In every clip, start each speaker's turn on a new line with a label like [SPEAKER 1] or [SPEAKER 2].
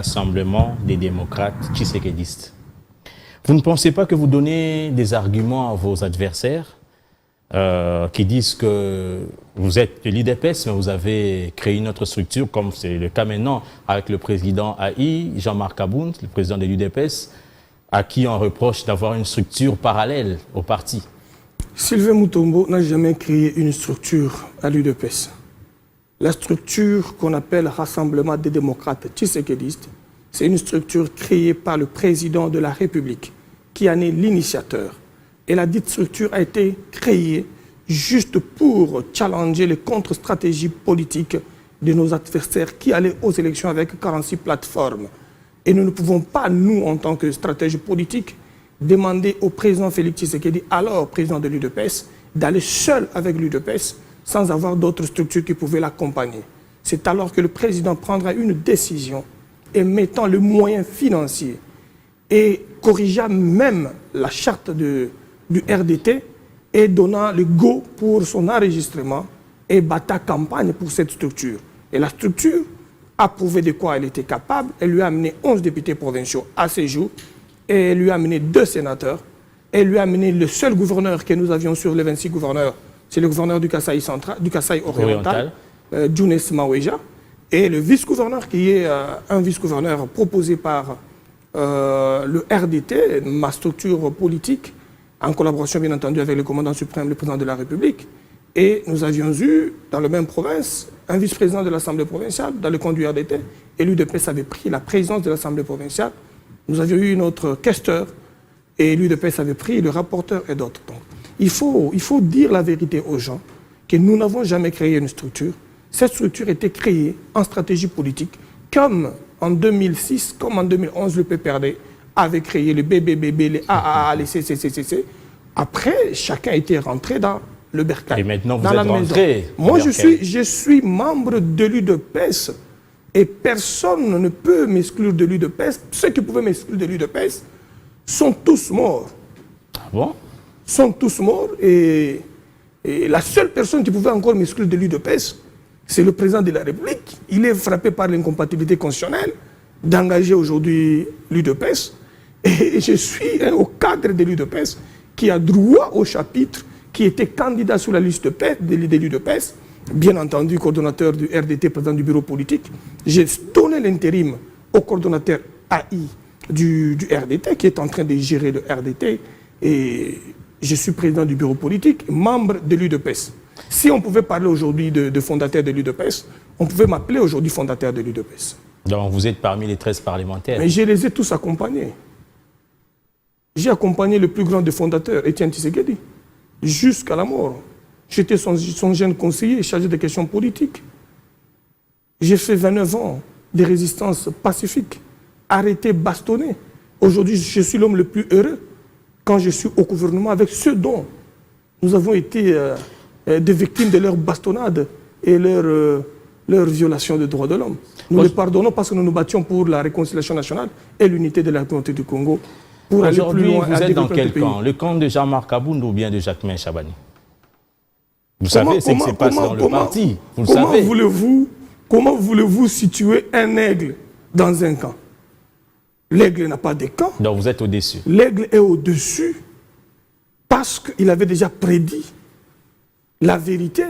[SPEAKER 1] Rassemblement des démocrates tshisekedi-istes. Vous ne pensez pas que vous donnez des arguments à vos adversaires qui disent que vous êtes de l'UDPS, mais vous avez créé une autre structure, comme c'est le cas maintenant avec le président AI, Jean-Marc Aboun, le président de l'UDPS, à qui on reproche d'avoir une structure parallèle au parti?
[SPEAKER 2] Sylvain Mutombo n'a jamais créé une structure à l'UDPS. La structure qu'on appelle Rassemblement des démocrates tshisekedi-istes, c'est une structure créée par le président de la République, qui en est l'initiateur. Et la dite structure a été créée juste pour challenger les contre-stratégies politiques de nos adversaires qui allaient aux élections avec 46 plateformes. Et nous ne pouvons pas, nous, en tant que stratège politique, demander au président Félix Tshisekedi, alors président de l'UDPS, d'aller seul avec l'UDPS sans avoir d'autres structures qui pouvaient l'accompagner. C'est alors que le président prendra une décision et mettant le moyen financier et corrigeant même la charte du RDT et donnant le go pour son enregistrement et battant campagne pour cette structure. Et la structure a prouvé de quoi elle était capable. Elle lui a amené 11 députés provinciaux à ses jours et elle lui a amené 2 sénateurs. Elle lui a amené le seul gouverneur que nous avions sur les 26 gouverneurs, c'est le gouverneur du Kasaï central, du Kasaï oriental, Younes Maweja, et le vice-gouverneur qui est un vice-gouverneur proposé par le RDT, ma structure politique, en collaboration bien entendu avec le commandant suprême, le président de la République. Et nous avions eu, dans la même province, un vice-président de l'Assemblée provinciale, dans le compte du RDT, et l'UDPS avait pris la présidence de l'Assemblée provinciale. Nous avions eu notre questeur, et l'UDPS avait pris le rapporteur et d'autres. Il faut dire la vérité aux gens, que nous n'avons jamais créé une structure. Cette structure était créée en stratégie politique, comme en 2006, comme en 2011, le PPRD avait créé le BBBB, les AAA, les CCCCC. Après, chacun était rentré dans le bercail.
[SPEAKER 1] Et maintenant, vous êtes rentré.
[SPEAKER 2] Moi, je suis membre de l'UDPS et personne ne peut m'exclure de l'UDPS. Ceux qui pouvaient m'exclure de l'UDPS sont tous morts.
[SPEAKER 1] Ah bon?
[SPEAKER 2] Sont tous morts et la seule personne qui pouvait encore m'exclure de l'UDPS, c'est le président de la République. Il est frappé par l'incompatibilité constitutionnelle d'engager aujourd'hui l'UDPS. Et je suis au cadre de l'UDPS qui a droit au chapitre, qui était candidat sur la liste de l'UDPS, bien entendu coordonnateur du RDT, président du bureau politique. J'ai donné l'intérim au coordonnateur AI du RDT, qui est en train de gérer le RDT, et je suis président du bureau politique, membre de l'UDPS. Si on pouvait parler aujourd'hui de fondateur de l'UDPS, on pouvait m'appeler aujourd'hui fondateur de l'UDPS.
[SPEAKER 1] Donc vous êtes parmi les 13 parlementaires.
[SPEAKER 2] Mais je les ai tous accompagnés. J'ai accompagné le plus grand des fondateurs, Étienne Tshisekedi, jusqu'à la mort. J'étais son jeune conseiller chargé des questions politiques. J'ai fait 29 ans de résistance pacifique, arrêté, bastonné. Aujourd'hui, je suis l'homme le plus heureux quand je suis au gouvernement avec ceux dont nous avons été des victimes de leur bastonnade et leur violation des droits de l'homme. Nous les pardonnons parce que nous nous battions pour la réconciliation nationale et l'unité de la communauté du Congo.
[SPEAKER 1] Aujourd'hui, vous êtes dans quel camp? Le camp de Jean-Marc Aboun ou bien de Jacquemain Chabani? Vous savez ce qui se passe dans le parti. Vous le savez.
[SPEAKER 2] Comment voulez-vous situer un aigle dans un camp? L'aigle n'a pas de camp.
[SPEAKER 1] Donc vous êtes au-dessus.
[SPEAKER 2] L'aigle est au-dessus parce qu'il avait déjà prédit la vérité.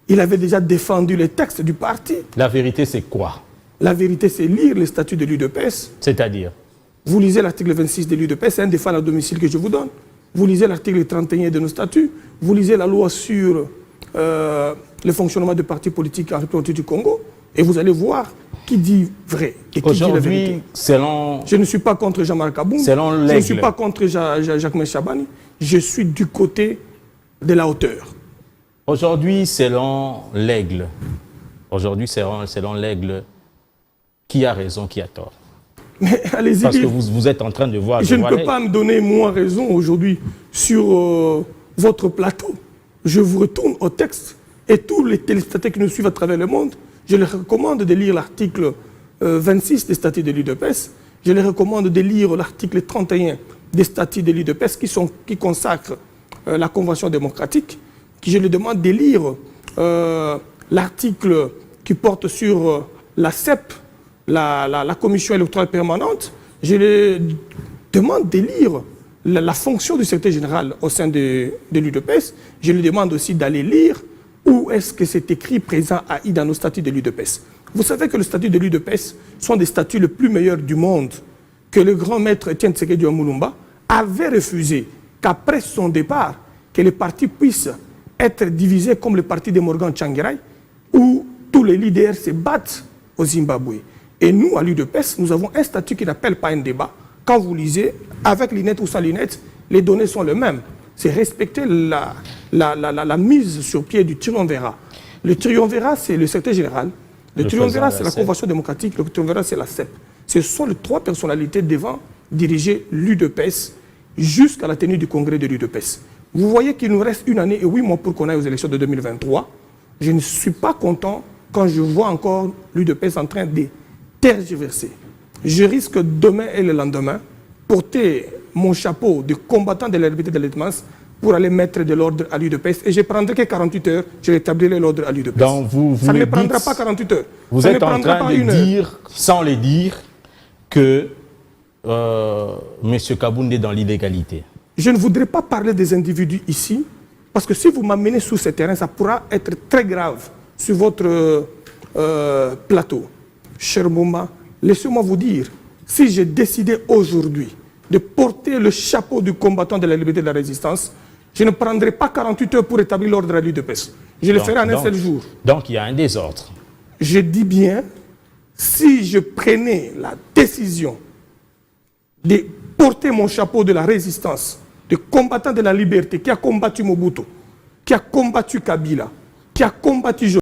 [SPEAKER 2] Il avait déjà défendu les textes du parti.
[SPEAKER 1] La vérité, c'est quoi?
[SPEAKER 2] La vérité, c'est lire les statuts de l'UDPS.
[SPEAKER 1] C'est-à-dire?
[SPEAKER 2] Vous lisez l'article 26 de l'UDPS, c'est un défense à domicile que je vous donne. Vous lisez l'article 31 de nos statuts. Vous lisez la loi sur le fonctionnement des partis politiques en République du Congo. Et vous allez voir qui dit vrai et qui dit la vérité. Je ne suis pas contre Jean-Marc Aboun. Je ne suis pas contre Jacquemain Chabani. Je suis du côté de la hauteur.
[SPEAKER 1] Aujourd'hui, selon l'aigle, qui a raison, qui a tort?
[SPEAKER 2] Mais allez-y.
[SPEAKER 1] Parce que vous êtes en train de voir...
[SPEAKER 2] Je ne peux pas me donner moi raison aujourd'hui sur votre plateau. Je vous retourne au texte et tous les téléspectateurs qui nous suivent à travers le monde, je leur recommande de lire l'article 26 des statuts de l'UDPS. Je leur recommande de lire l'article 31 des statuts de l'UDPS qui consacrent la Convention démocratique. Je leur demande de lire l'article qui porte sur la CEP la commission électorale permanente, je lui demande de lire la fonction du secrétaire général au sein de l'UDPS. Je lui demande aussi d'aller lire où est-ce que c'est écrit présent dans nos statuts de l'UDPS. Vous savez que les statuts de l'UDPS sont des statuts les plus meilleurs du monde, que le grand maître Etienne Tshisekedi Moulumba avait refusé qu'après son départ, que les partis puissent être divisés comme le parti de Morgan Tsvangirai, où tous les leaders se battent au Zimbabwe. Et nous, à l'UDPS, nous avons un statut qui n'appelle pas un débat. Quand vous lisez, avec lunettes ou sans lunettes, les données sont les mêmes. C'est respecter la mise sur pied du triumvirat. Le triumvirat, c'est le secrétaire général. Le triumvirat, c'est la Convention démocratique. Le triumvirat, c'est la CEP. Ce sont les trois personnalités devant diriger l'UDPS jusqu'à la tenue du congrès de l'UDPS. Vous voyez qu'il nous reste 1 année et 8 mois pour qu'on aille aux élections de 2023. Je ne suis pas content quand je vois encore l'UDPS en train de tergiverser. Je risque demain et le lendemain porter mon chapeau de combattant de la liberté de l'Étmance pour aller mettre de l'ordre à l'UDPS. Et je ne prendrai que 48 heures, je rétablirai l'ordre à l'UDPS.
[SPEAKER 1] Donc
[SPEAKER 2] ça ne me prendra pas 48 heures.
[SPEAKER 1] Vous êtes en train de dire, sans le dire, que M. Kabound est dans l'illégalité.
[SPEAKER 2] Je ne voudrais pas parler des individus ici, parce que si vous m'amenez sur ce terrain, ça pourra être très grave sur votre plateau. Cher Mouma, laissez-moi vous dire, si j'ai décidé aujourd'hui de porter le chapeau du combattant de la liberté de la résistance, je ne prendrai pas 48 heures pour établir l'ordre à l'UDPS. Je le ferai en un seul jour.
[SPEAKER 1] Donc il y a un désordre.
[SPEAKER 2] Je dis bien, si je prenais la décision de porter mon chapeau de la résistance, de combattant de la liberté, qui a combattu Mobutu, qui a combattu Kabila, qui a combattu